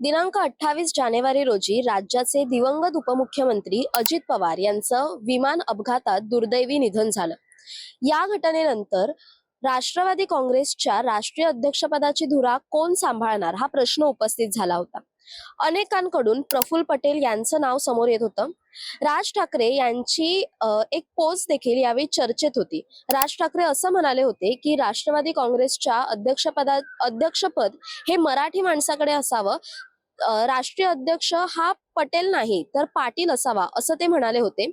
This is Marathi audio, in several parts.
दिनांक 28 जानेवारी रोजी राज्याचे दिवंगत उपमुख्यमंत्री अजित पवार यांचं विमान अपघातात दुर्दैवी निधन झालं। या घटनेनंतर राष्ट्रवादी काँग्रेसच्या राष्ट्रीय अध्यक्षपदाची धुरा कोण सांभाळणार हा प्रश्न उपस्थित झाला होता। अनेकांकडून प्रफुल्ल पटेल यांचं नाव समोर येत होतं। राज ठाकरे यांची एक पोस्ट देखील यावेळी चर्चेत होती। राज ठाकरे असं म्हणाले होते की राष्ट्रवादी काँग्रेसच्या अध्यक्षपद हे मराठी माणसाकडे असावं, राष्ट्रीय अध्यक्ष हा पटेल नाही तर पाटील असावा असं ते म्हणाले होते।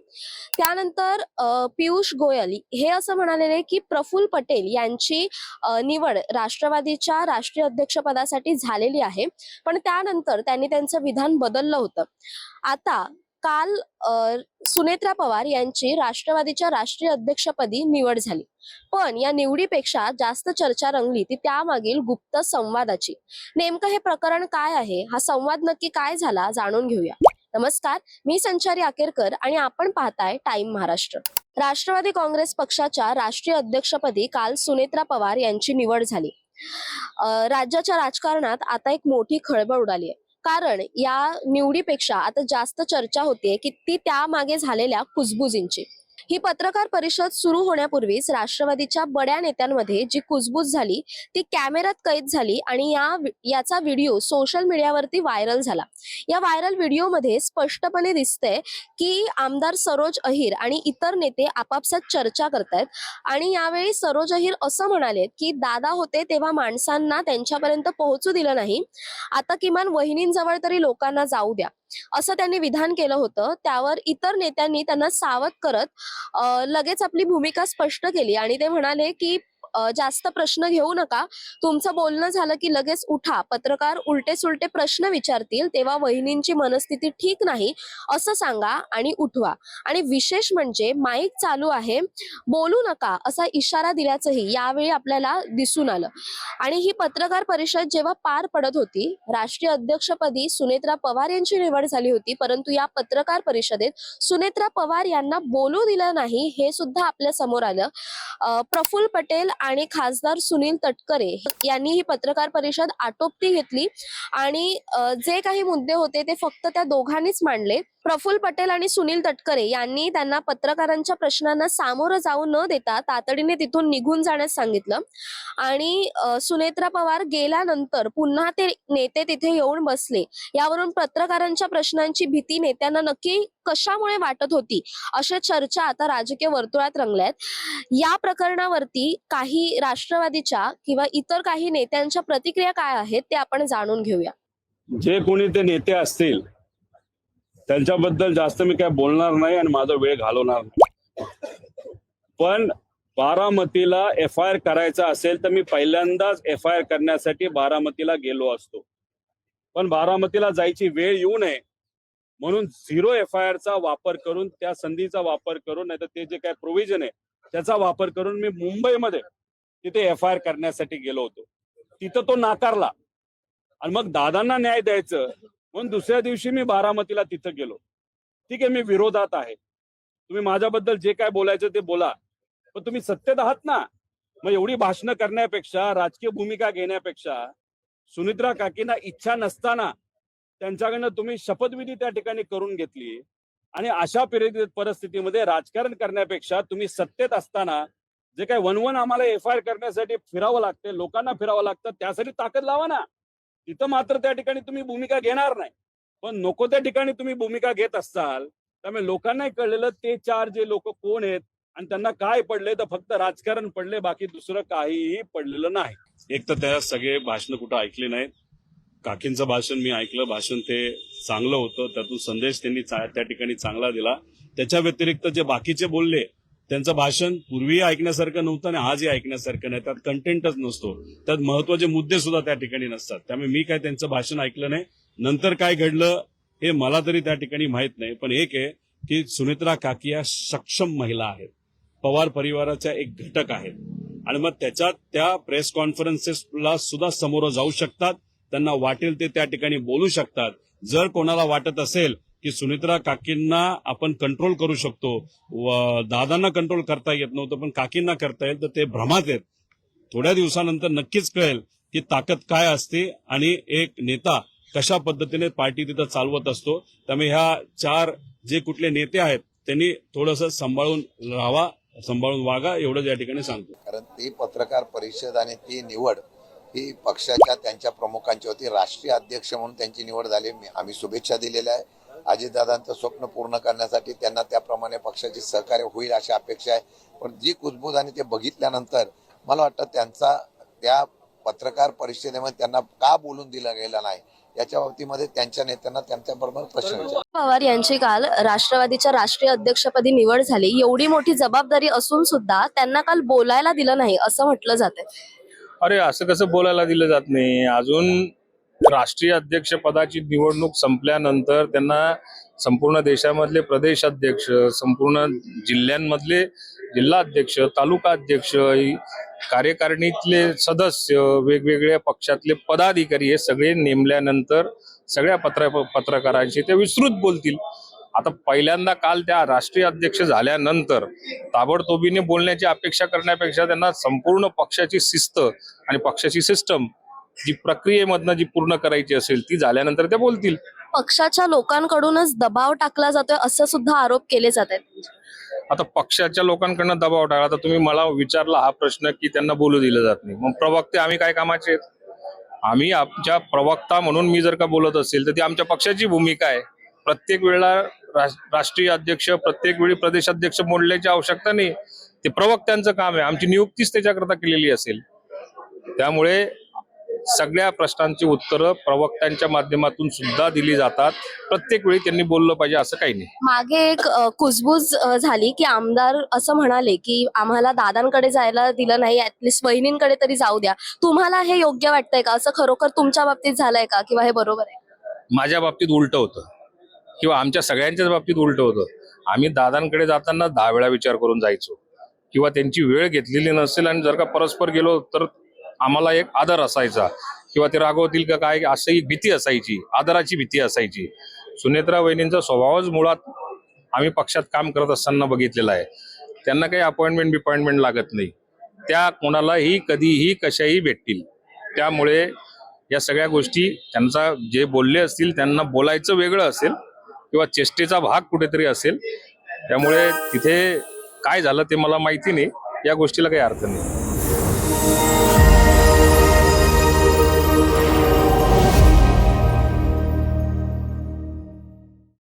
त्यानंतर पियुष गोयल हे असं म्हणालेले की प्रफुल्ल पटेल यांची निवड राष्ट्रवादीच्या राष्ट्रीय अध्यक्षपदासाठी झालेली आहे, पण त्यानंतर त्यांनी त्यांचं विधान बदललं होतं। आता काल सुनेत्रा पवार यांची राष्ट्रवादीच्या राष्ट्रीय अध्यक्षपदी निवड झाली, पण या निवडीपेक्षा जास्त चर्चा रंगली ती त्यामागील गुप्त संवादाची। नेमकं हे प्रकरण काय आहे, हा संवाद नक्की काय झाला जाणून घेऊया। नमस्कार, मी संचारी आकेरकर आणि आपण पाहताय टाइम महाराष्ट्र। राष्ट्रवादी काँग्रेस पक्षाच्या राष्ट्रीय अध्यक्षपदी काल सुनेत्रा पवार यांची निवड झाली। राज्याच्या राजकारणात आता एक मोठी खळबळ उडाली आहे, कारण या निवडीपेक्षा आता जास्त चर्चा होते की ती त्यामागे झालेल्या कुजबुजींची। ही पत्रकार परिषद सुरू होण्यापूर्वीच राष्ट्रवादीच्या बड्या नेत्यांमध्ये जी कुजबूज झाली ती कॅमेऱ्यात कैद झाली आणि याचा व्हिडिओ सोशल मीडियावरती व्हायरल झाला। या व्हायरल व्हिडिओमध्ये स्पष्टपणे दिसतंय की आमदार सरोज अहिर आणि इतर नेते आपापसात चर्चा करतायत आणि यावेळी सरोज अहिर असं म्हणाले की दादा होते तेव्हा माणसांना त्यांच्यापर्यंत पोहोचू दिलं नाही, आता किमान वहिनींजवळ तरी लोकांना जाऊ द्या असं त्यांनी विधान केलं होतं। त्यावर इतर नेत्यांनी त्यांना सावध करत लगेच आपली भूमिका स्पष्ट केली आणि ते म्हणाले की जास्त प्रश्न घेऊ नका, तुमचं बोलणं झालं की लगेच उठा, पत्रकार उलटे सुलटे प्रश्न विचारतील तेव्हा वहिनींची मनस्थिती ठीक नाही असं सांगा आणि उठवा, आणि विशेष म्हणजे माईक चालू आहे, बोलू नका असा इशारा दिल्याचंही यावेळी आपल्याला दिसून आलं। आणि ही पत्रकार परिषद जेव्हा पार पडत होती, राष्ट्रीय अध्यक्षपदी सुनेत्रा पवार यांची निवड झाली होती, परंतु या पत्रकार परिषदेत सुनेत्रा पवार यांना बोलू दिलं नाही हे सुद्धा आपल्या समोर आलं। प्रफुल्ल पटेल आणि खासदार सुनील तटकरे यांनी ही पत्रकार परिषद आटोपती घेतली आणि जे काही मुद्दे होते ते फक्त त्या दोघांनीच मांडले। प्रफुल्ल पटेल आणि सुनील तटकरे यांनी त्यांना पत्रकारांच्या प्रश्नांना सामोरं जाऊ न देता तातडीने तिथून निघून जाण्यास सांगितलं आणि सुनेत्रा पवार गेल्यानंतर पुन्हा ते नेते तिथे येऊन बसले। यावरून पत्रकारांच्या प्रश्नांची भीती नेत्यांना नक्की कशामुळे वाटत होती अशा चर्चा आता राजकीय वर्तुळात रंगल्यात। या प्रकरणावरती काही राष्ट्रवादीच्या किंवा इतर काही नेत्यांच्या प्रतिक्रिया काय आहेत ते आपण जाणून घेऊया। जे कोणी ते नेते असतील त्यांच्याबद्दल जास्त मी काय बोलणार नाही आणि माझा वेळ घालवणार नाही, पण बारामतीला FIR करायचा असेल तर मी पहिल्यांदाच FIR करण्यासाठी बारामतीला गेलो असतो, पण बारामतीला जायची वेळ येऊ नये म्हणून 0 FIR चा वापर करून, त्या संधीचा वापर करून, नाही तर ते जे काय प्रोव्हिजन आहे त्याचा वापर करून मी मुंबईमध्ये तिथे FIR करण्यासाठी गेलो होतो। तिथं तो नाकारला आणि मग दादांना न्याय द्यायचं म्हणून दुसऱ्या दिवशी मी बारामतीला तिथं गेलो। ठीक आहे, मी विरोधात आहे, तुम्ही माझ्याबद्दल जे काय बोलायचं ते बोला, पण तुम्ही सत्तेत आहात ना। मग एवढी भाषणं करण्यापेक्षा, राजकीय भूमिका घेण्यापेक्षा, सुनेत्रा काकींना इच्छा नसताना त्यांच्याकडनं तुम्ही शपथविधी त्या ठिकाणी करून घेतली आणि अशा परिस्थितीमध्ये राजकारण करण्यापेक्षा तुम्ही सत्तेत असताना जे काय वनवन आम्हाला FIR करण्यासाठी फिरावं लागते, लोकांना फिरावं लागतं, त्यासाठी ताकद लावा ना। तिथं मात्र त्या ठिकाणी तुम्ही भूमिका घेणार नाही, पण नको त्या ठिकाणी तुम्ही भूमिका घेत असताल। त्यामुळे लोकांनाही कळलेलं ते 4 जे लोक कोण आहेत आणि त्यांना काय पडले, तर फक्त राजकारण पडले, बाकी दुसरं काहीही पडलेलं नाही। एक तर त्या सगळे भाषण कुठं ऐकले नाहीत, काकींचं भाषण मी ऐकलं, भाषण ते चांगलं होतं, त्यातून संदेश त्यांनी त्या ठिकाणी चांगला दिला। त्याच्या व्यतिरिक्त जे बाकीचे बोलले त्यांचं भाषण पूर्वी ऐकण्यासारखं नव्हतं आणि आजही ऐकण्यासारखं नाही, त्यात कंटेंटच नसतो, त्यात महत्वाचे मुद्दे सुद्धा त्या ठिकाणी नसतात। त्यामुळे मी काय त्यांचं भाषण ऐकलं नाही। नंतर काय घडलं हे मला तरी त्या ठिकाणी माहित नाही, पण एक आहे की सुनेत्रा काकी या सक्षम महिला आहेत, पवार परिवाराच्या एक घटक आहेत आणि मग त्याच्यात त्या प्रेस कॉन्फरन्सेसला सुद्धा समोर जाऊ शकतात, त्यांना वाटेल ते त्या ठिकाणी बोलू शकतात। जर कोणाला वाटत असेल की सुनेत्रा काकींना आपण कंट्रोल करू शकतो, दादांना कंट्रोल करता येत नव्हतं पण काकींना करता येईल, तर ते भ्रमात आहेत। थोड्या दिवसानंतर नक्कीच कळेल की ताकद काय असते आणि एक नेता कशा पद्धतीने पार्टी तिथं चालवत असतो. त्यामुळे ह्या 4 जे कुठले नेते आहेत त्यांनी थोडंसं सांभाळून राहावा, सांभाळून वागा, एवढंच या ठिकाणी सांगतो. कारण ती पत्रकार परिषद आणि ती निवड ही पक्षाच्या त्यांच्या प्रमुखांची होती. राष्ट्रीय अध्यक्ष म्हणून त्यांची निवड झाली. आम्ही शुभेच्छा दिलेल्या आहे. अजितदादांचं स्वप्न पूर्ण करण्यासाठी त्यांना त्याप्रमाणे पक्षाचे सहकार्य होईल अशी अपेक्षा आहे. पण जी कुजबूज आणि ते बघितल्यानंतर मला वाटतं त्यांचा त्या पत्रकार परिषदेमध्ये त्यांना का बोलून दिलं गेलं नाही याच्या बाबतीमध्ये त्यांच्या नेत्यांना त्यांच्याबरोबर प्रश्न विचार. पवार यांची काल राष्ट्रवादीच्या राष्ट्रीय अध्यक्षपदी निवड झाली. एवढी मोठी जबाबदारी असून सुद्धा त्यांना काल बोलायला दिलं नाही असं म्हटलं जातंय. अरे असं कसं बोलायला दिलं जात नाही. अजून राष्ट्रीय अध्यक्ष पदाची निवडणूक संपल्यानंतर त्यांना संपूर्ण देशामधले प्रदेश अध्यक्ष, संपूर्ण जिल्ह्यांमधले जिल्हाध्यक्ष, तालुका अध्यक्ष, कार्यकारिणीतले सदस्य, वेगवेगळ्या पक्षातले पदाधिकारी हे सगळे नेमल्यानंतर सगळ्या पत्रकारांशी ते विस्तृत बोलतील. आता पहिल्यांदा काल त्या राष्ट्रीय अध्यक्ष झाल्यानंतर ताबडतोबीने बोलण्याची अपेक्षा करण्यापेक्षा त्यांना संपूर्ण पक्षाची शिस्त आणि पक्षाची सिस्टम जी प्रक्रियेमधनं जी पूर्ण करायची असेल ती झाल्यानंतर ते बोलतील. पक्षाच्या लोकांकडूनच दबाव टाकला जातोय असं सुद्धा आरोप केले जात आहेत. आता पक्षाच्या लोकांकडनं दबाव टाकला. आता तुम्ही मला विचारला हा प्रश्न की त्यांना बोलू दिलं जात नाही, मग प्रवक्ते आम्ही काय कामाचे आहेत? आम्ही आमच्या प्रवक्ता म्हणून मी जर का बोलत असेल तर ती आमच्या पक्षाची भूमिका आहे. प्रत्येक वेळेला राष्ट्रीय अध्यक्ष, प्रत्येक वेळी प्रदेशाध्यक्ष बोलण्याची आवश्यकता नाही. ते प्रवक्त्यांचं काम आहे. आमची नियुक्तीच त्याच्याकरता केलेली असेल. त्यामुळे सगळ्या प्रश्नांची उत्तरं प्रवक्त्यांच्या माध्यमातून सुद्धा दिली जातात. प्रत्येक वेळी त्यांनी बोललं पाहिजे असं काही नाही. मागे एक कुजबूज झाली की आमदार असं म्हणाले की आम्हाला दादांकडे जायला दिलं नाही, ऍटलिस्ट वहिनींकडे तरी जाऊ द्या. तुम्हाला हे योग्य वाटतंय का? असं खरोखर तुमच्या बाबतीत झालंय का किंवा हे बरोबर आहे? माझ्या बाबतीत उलट होतं किंवा आमच्या सगळ्यांच्याच बाबतीत उलट होतं. आम्ही दादांकडे जाताना 10 वेळा विचार करून जायचो किंवा त्यांची वेळ घेतलेली नसेल आणि जर का परस्पर गेलो तर आम्हाला एक आदर असायचा किंवा ते रागवतील का काय असं एक भीती असायची, आदराची भीती असायची. सुनेत्रा वहिनींचा स्वभावच मुळात आम्ही पक्षात काम करत असताना बघितलेला आहे. त्यांना काही अपॉइंटमेंट लागत नाही. त्या कोणालाही कधीही कशाही भेटतील. त्यामुळे या सगळ्या गोष्टी त्यांचा जे बोलले असतील त्यांना बोलायचं वेगळं असेल किंवा चेष्टेचा भाग कुठेतरी असेल. त्यामुळे तिथे काय झालं ते मला माहिती नाही. या गोष्टीला काही अर्थ नाही.